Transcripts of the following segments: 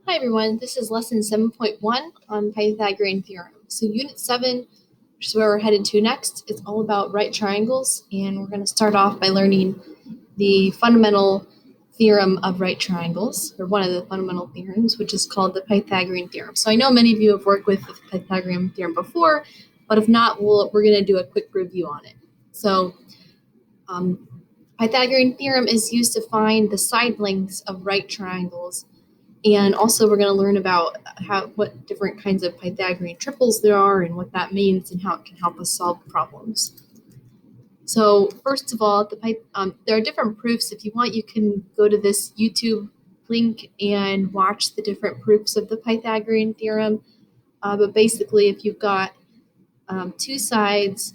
Hi everyone, this is lesson 7.1 on Pythagorean Theorem. So unit 7, which is where we're headed to next, is all about right triangles, and we're going to start off by learning the fundamental theorem of right triangles, or one of the fundamental theorems, which is called the Pythagorean Theorem. So I know many of you have worked with the Pythagorean Theorem before, but if not, we're going to do a quick review on it. So Pythagorean Theorem is used to find the side lengths of right triangles. And also we're going to learn about what different kinds of Pythagorean triples there are and what that means and how it can help us solve problems. So first of all, there are different proofs. If you want, you can go to this YouTube link and watch the different proofs of the Pythagorean theorem. But basically, if you've got two sides,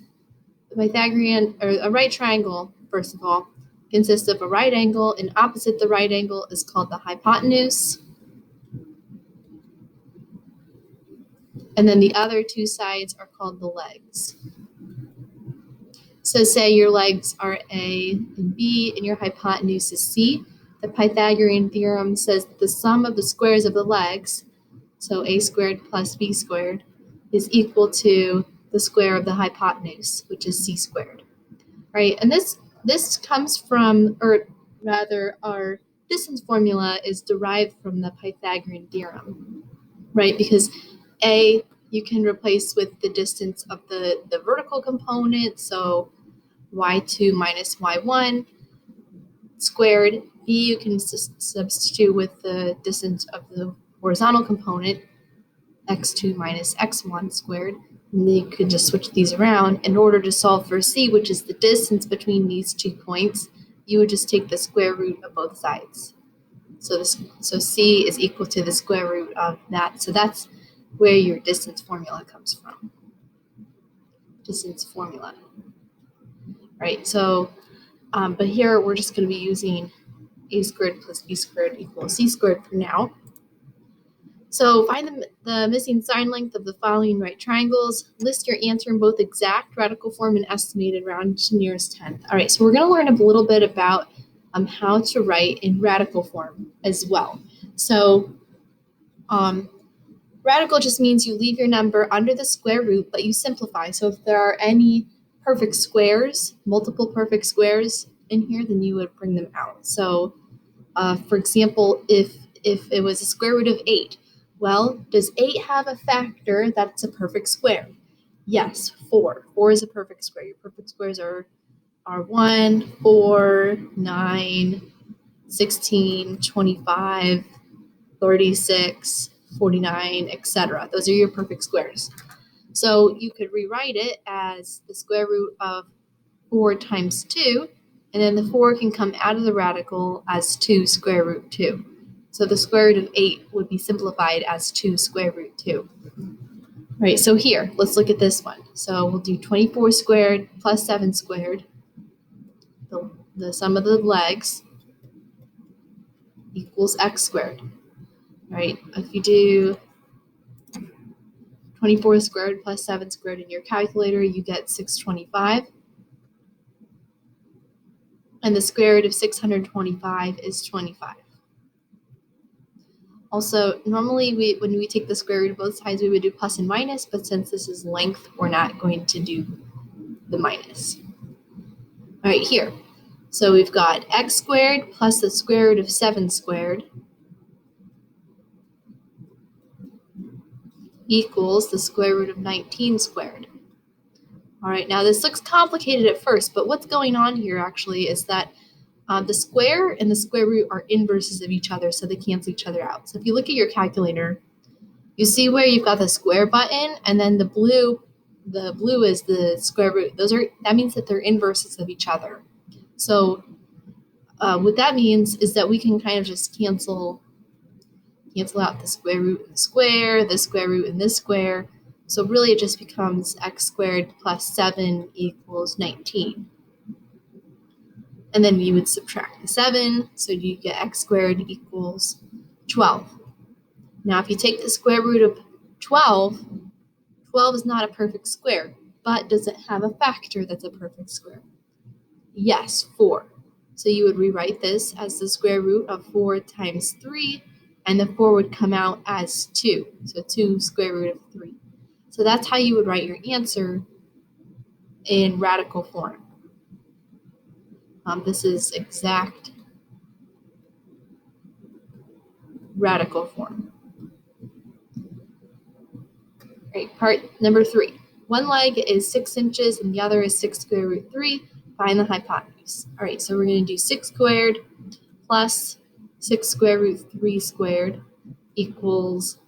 the Pythagorean, or a right triangle, first of all, consists of a right angle, and opposite the right angle is called the hypotenuse. And then the other two sides are called the legs. So say your legs are A and B and your hypotenuse is C. The Pythagorean theorem says that the sum of the squares of the legs, so A squared plus B squared, is equal to the square of the hypotenuse, which is C squared. Right? And this comes from, or rather our distance formula is derived from the Pythagorean theorem, right? Because A, you can replace with the distance of the vertical component, so y2 minus y1 squared. B, you can substitute with the distance of the horizontal component, x2 minus x1 squared. And then you could just switch these around. In order to solve for C, which is the distance between these 2 points, you would just take the square root of both sides. So C is equal to the square root of that. So that's where your distance formula comes from. Distance formula. Right, so, but here we're just going to be using A squared plus B squared equals C squared for now. So find the missing side length of the following right triangles. List your answer in both exact, radical form, and estimated round to nearest tenth. All right, so we're going to learn a little bit about how to write in radical form as well. So radical just means you leave your number under the square root, but you simplify. So if there are any perfect squares, multiple perfect squares in here, then you would bring them out. So for example, if it was a square root of 8, well, does 8 have a factor that's a perfect square? Yes, 4. 4 is a perfect square. Your perfect squares are 1, 4, 9, 16, 25, 36, 49, etc. Those are your perfect squares. So you could rewrite it as the square root of 4 times 2, and then the 4 can come out of the radical as 2 square root 2. So the square root of 8 would be simplified as 2 square root 2. All right, so here, let's look at this one. So we'll do 24 squared plus 7 squared, the sum of the legs, equals x squared. All right, if you do 24 squared plus 7 squared in your calculator, you get 625. And the square root of 625 is 25. Also, normally when we take the square root of both sides, we would do plus and minus, but since this is length, we're not going to do the minus. All right, here. So we've got x squared plus the square root of 7 squared equals the square root of 19 squared. All right, now this looks complicated at first, but what's going on here actually is that the square and the square root are inverses of each other, so they cancel each other out. So if you look at your calculator, you see where you've got the square button, and then the blue is the square root. That means that they're inverses of each other. So what that means is that we can kind of just cancel out the square root and the square root and this square. So really it just becomes x squared plus 7 equals 19. And then you would subtract the 7, so you get x squared equals 12. Now if you take the square root of 12, 12 is not a perfect square, but does it have a factor that's a perfect square? Yes, 4. So you would rewrite this as the square root of 4 times 3, and the 4 would come out as 2. So 2 square root of 3. So that's how you would write your answer in radical form. This is exact radical form. Right, part number 3. One leg is 6 inches and the other is 6 square root 3. Find the hypotenuse. All right, so we're going to do 6 squared plus 6 square root 3 squared equals,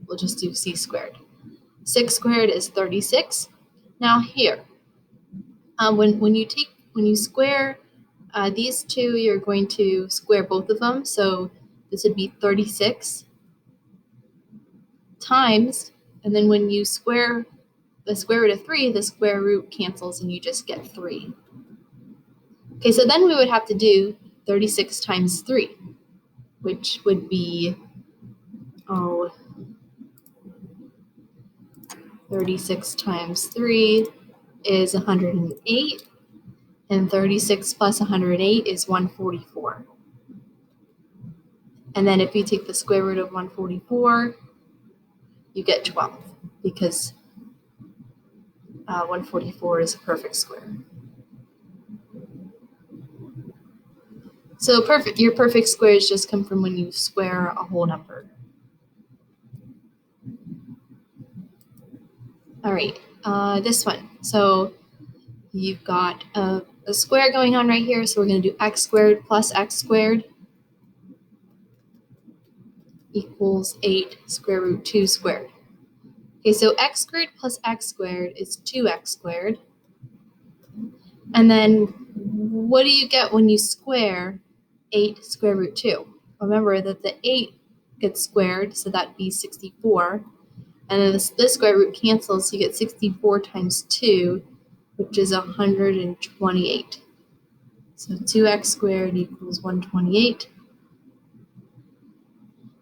we'll just do c squared. 6 squared is 36. Now here, when you square these two, you're going to square both of them. So this would be 36 times, and then when you square the square root of 3, the square root cancels and you just get 3. Okay, so then we would have to do 36 times 3, which would be 36 times 3 is 108, and 36 plus 108 is 144. And then if you take the square root of 144, you get 12, because 144 is a perfect square. So your perfect squares just come from when you square a whole number. All right, this one. So you've got a square going on right here, so we're going to do x squared plus x squared equals 8 square root 2 squared. Okay, so x squared plus x squared is 2x squared. And then what do you get when you square 8 square root 2? Remember that the 8 gets squared, so that'd be 64. And then this square root cancels, so you get 64 times 2, which is 128. So 2x squared equals 128.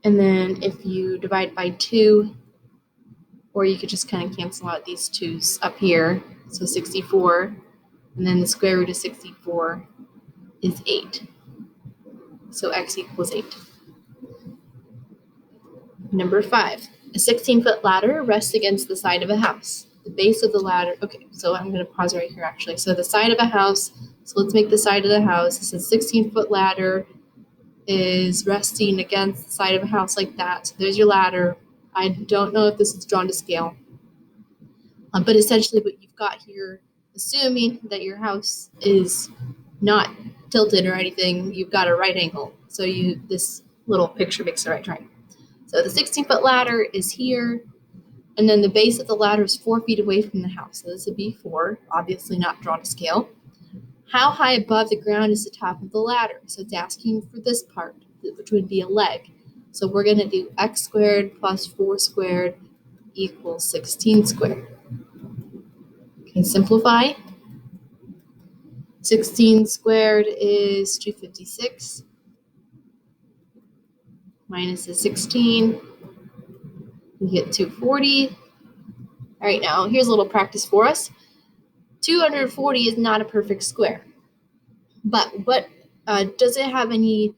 And then if you divide by 2, or you could just kind of cancel out these 2's up here, so 64, and then the square root of 64 is 8. So x equals 8. Number 5. A 16-foot ladder rests against the side of a house. The base of the ladder, okay, so I'm going to pause right here actually. So the side of a house, so let's make the side of the house. This is a 16-foot ladder is resting against the side of a house like that. So there's your ladder. I don't know if this is drawn to scale, but essentially what you've got here, assuming that your house is not tilted or anything, you've got a right angle. So this little picture makes a right triangle. So the 16-foot ladder is here, and then the base of the ladder is 4 feet away from the house. So this would be 4, obviously not drawn to scale. How high above the ground is the top of the ladder? So it's asking for this part, which would be a leg. So we're going to do x squared plus 4 squared equals 16 squared. Okay, simplify. 16 squared is 256. Minus the 16. We get 240. All right, now here's a little practice for us. 240 is not a perfect square. But what does it have any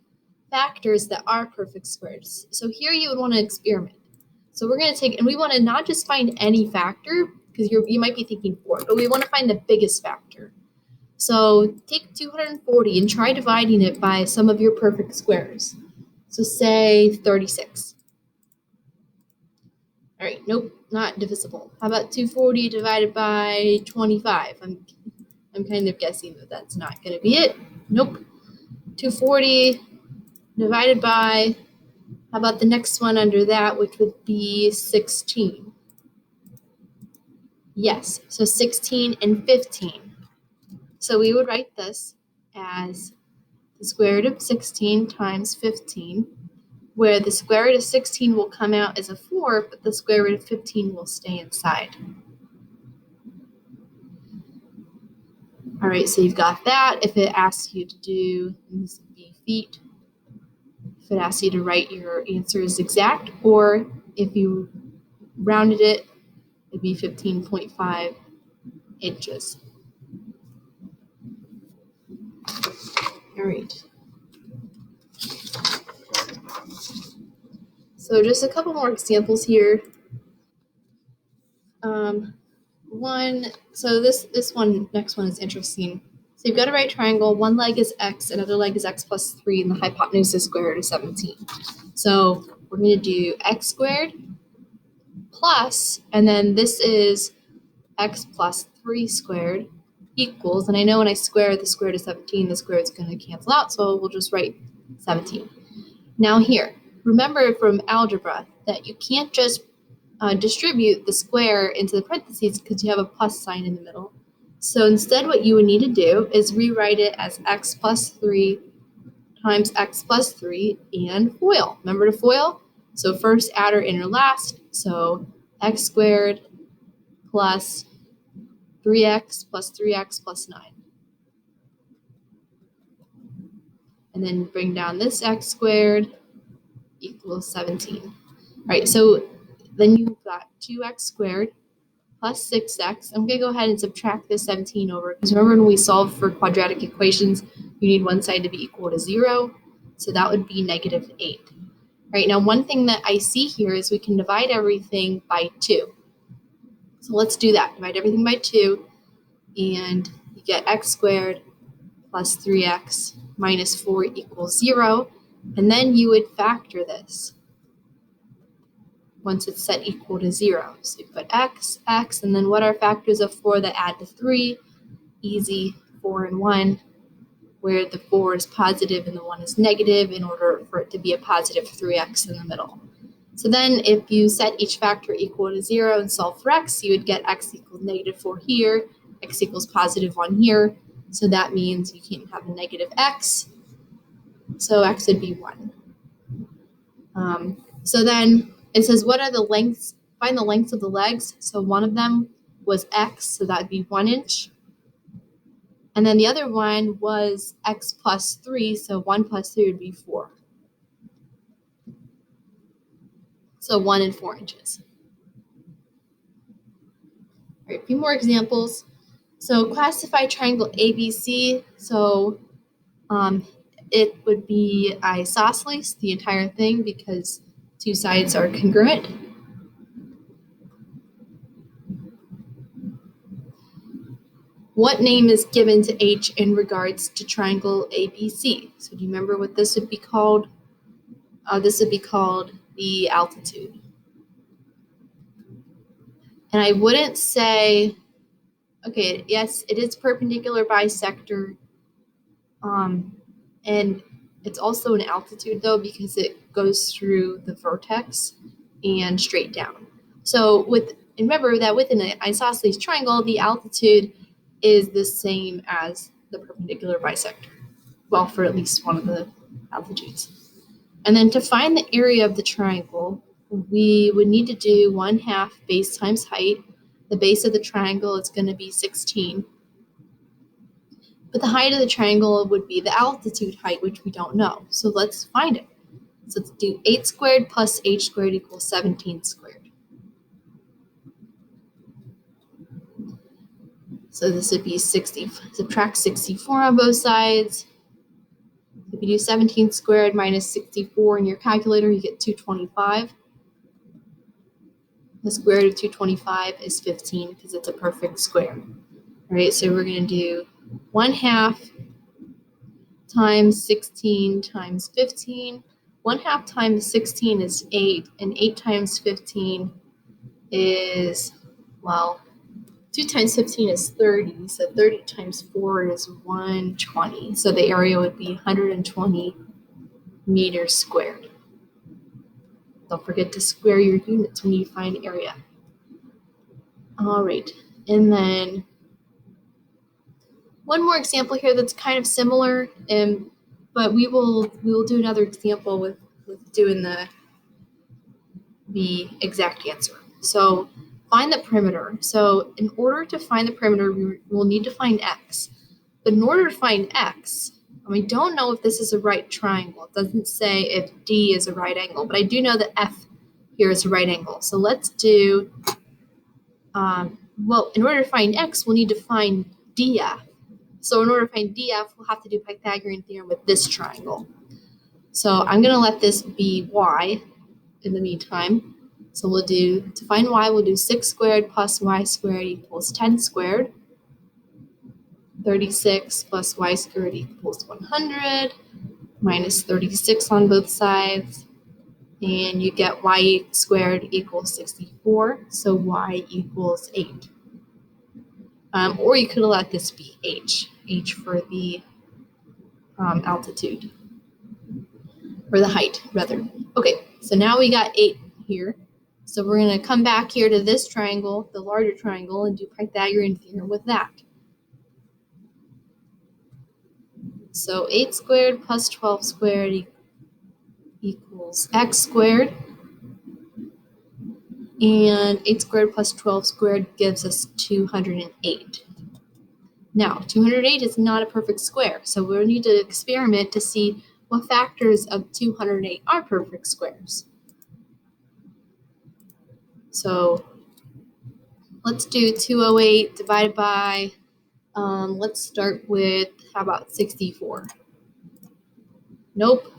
factors that are perfect squares? So here you would want to experiment. So we're going to take, and we want to not just find any factor, because you might be thinking 4, but we want to find the biggest factor. So take 240 and try dividing it by some of your perfect squares. So say 36. All right, nope, not divisible. How about 240 divided by 25? I'm kind of guessing that that's not going to be it. Nope. 240 divided by, how about the next one under that, which would be 16? Yes, so 16 and 15. So we would write this as the square root of 16 times 15, where the square root of 16 will come out as a 4, but the square root of 15 will stay inside. All right, so you've got that. If it asks you to do, this would be feet, if it asks you to write your answers exact, or if you rounded it, it'd be 15.5 inches. All right. So just a couple more examples here. Next one is interesting. So you've got a right triangle, one leg is x, another leg is x plus 3, and the hypotenuse squared is 17. So we're going to do x squared plus, and then this is x plus 3 squared equals, and I know when I square the square root of 17, the square is going to cancel out, so we'll just write 17. Now here, remember from algebra that you can't just distribute the square into the parentheses because you have a plus sign in the middle. So instead what you would need to do is rewrite it as x plus 3 times x plus 3 and FOIL. Remember to FOIL? So first adder, inner, last. So x squared plus 3x plus 3x plus 9. And then bring down this x squared equals 17. All right, so then you've got 2x squared plus 6x. I'm going to go ahead and subtract this 17 over, because remember when we solve for quadratic equations, you need one side to be equal to 0. So that would be negative 8. All right, now one thing that I see here is we can divide everything by 2. So let's do that. Divide everything by 2, and you get x squared plus 3x minus 4 equals 0. And then you would factor this once it's set equal to 0. So you put x, x, and then what are factors of 4 that add to 3? Easy, 4 and 1, where the 4 is positive and the 1 is negative in order for it to be a positive 3x in the middle. So then if you set each factor equal to 0 and solve for x, you would get x equals negative 4 here, x equals positive 1 here. So that means you can't have a negative x. So x would be 1. So then it says, what are the lengths? Find the lengths of the legs. So one of them was x, so that would be 1 inch. And then the other one was x plus 3, so 1 plus 3 would be 4. So 1 and 4 inches. All right, a few more examples. So classify triangle ABC. So it would be isosceles, the entire thing, because two sides are congruent. What name is given to H in regards to triangle ABC? So do you remember what this would be called? This would be called the altitude. And I wouldn't say, okay, yes, it is perpendicular bisector. And it's also an altitude though, because it goes through the vertex and straight down. So remember that within an isosceles triangle, the altitude is the same as the perpendicular bisector. Well, for at least one of the altitudes. And then to find the area of the triangle, we would need to do 1/2 base times height. The base of the triangle is going to be 16. But the height of the triangle would be the altitude height, which we don't know. So let's find it. So let's do 8 squared plus h squared equals 17 squared. So this would be 60. Subtract 64 on both sides. If you do 17 squared minus 64 in your calculator, you get 225. The square root of 225 is 15 because it's a perfect square. All right, so we're going to do 1/2 times 16 times 15. 1/2 times 16 is 8, and 8 times 15 is, well, 2 times 15 is 30, so 30 times 4 is 120. So the area would be 120 meters squared. Don't forget to square your units when you find area. All right, and then one more example here that's kind of similar, but we will do another example with doing the exact answer. So find the perimeter. So in order to find the perimeter, we will need to find x. But in order to find x, and we don't know if this is a right triangle. It doesn't say if D is a right angle, but I do know that F here is a right angle. So let's do, well, in order to find x, we'll need to find DF. So in order to find DF, we'll have to do Pythagorean theorem with this triangle. So I'm going to let this be y. in the meantime. So we'll do, to find y, we'll do 6 squared plus y squared equals 10 squared. 36 plus y squared equals 100, minus 36 on both sides. And you get y squared equals 64, so y equals 8. Or you could let this be h for the altitude, or the height, rather. Okay, so now we got 8 here. So we're going to come back here to this triangle, the larger triangle, and do Pythagorean theorem with that. So 8 squared plus 12 squared equals x squared. And 8 squared plus 12 squared gives us 208. Now, 208 is not a perfect square, so we'll need to experiment to see what factors of 208 are perfect squares. So let's do 208 divided by, let's start with, how about 64? Nope.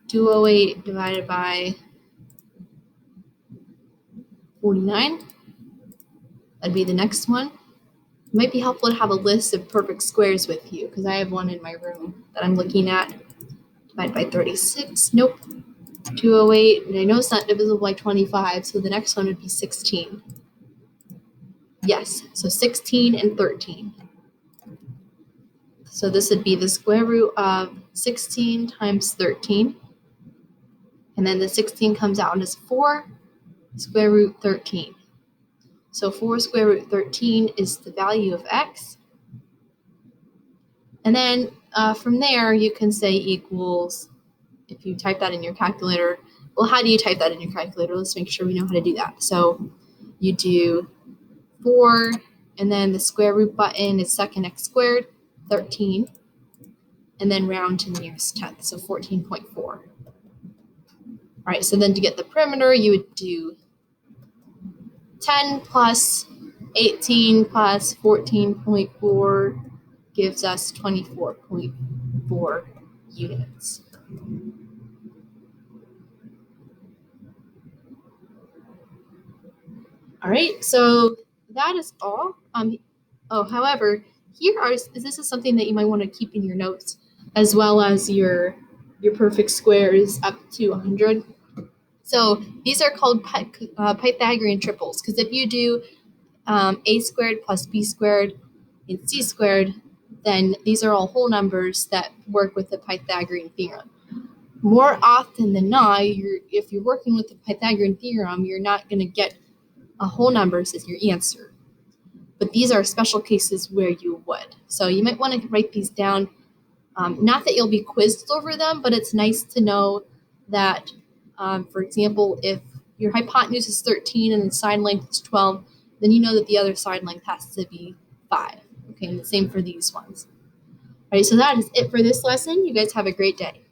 208 divided by 49. That'd be the next one. It might be helpful to have a list of perfect squares with you, because I have one in my room that I'm looking at. Divided by 36. Nope. 208. And I know it's not divisible by 25, so the next one would be 16. Yes, so 16 and 13. So this would be the square root of 16 times 13. And then the 16 comes out as 4 square root 13. So 4 square root 13 is the value of x. And then from there, you can say equals, if you type that in your calculator. Well, how do you type that in your calculator? Let's make sure we know how to do that. So you do 4, and then the square root button is second x squared, 13, and then round to the nearest tenth, so 14.4. All right, so then to get the perimeter, you would do 10 plus 18 plus 14.4 gives us 24.4 units. All right, so that is all. However, this is something that you might want to keep in your notes, as well as your perfect squares up to 100. So these are called Pythagorean triples, because if you do a squared plus b squared and c squared, then these are all whole numbers that work with the Pythagorean theorem. More often than not, if you're working with the Pythagorean theorem, you're not going to get a whole numbers as your answer. But these are special cases where you would. So you might want to write these down. Not that you'll be quizzed over them, but it's nice to know that, for example, if your hypotenuse is 13 and the side length is 12, then you know that the other side length has to be 5. Okay, and the same for these ones. All right, so that is it for this lesson. You guys have a great day.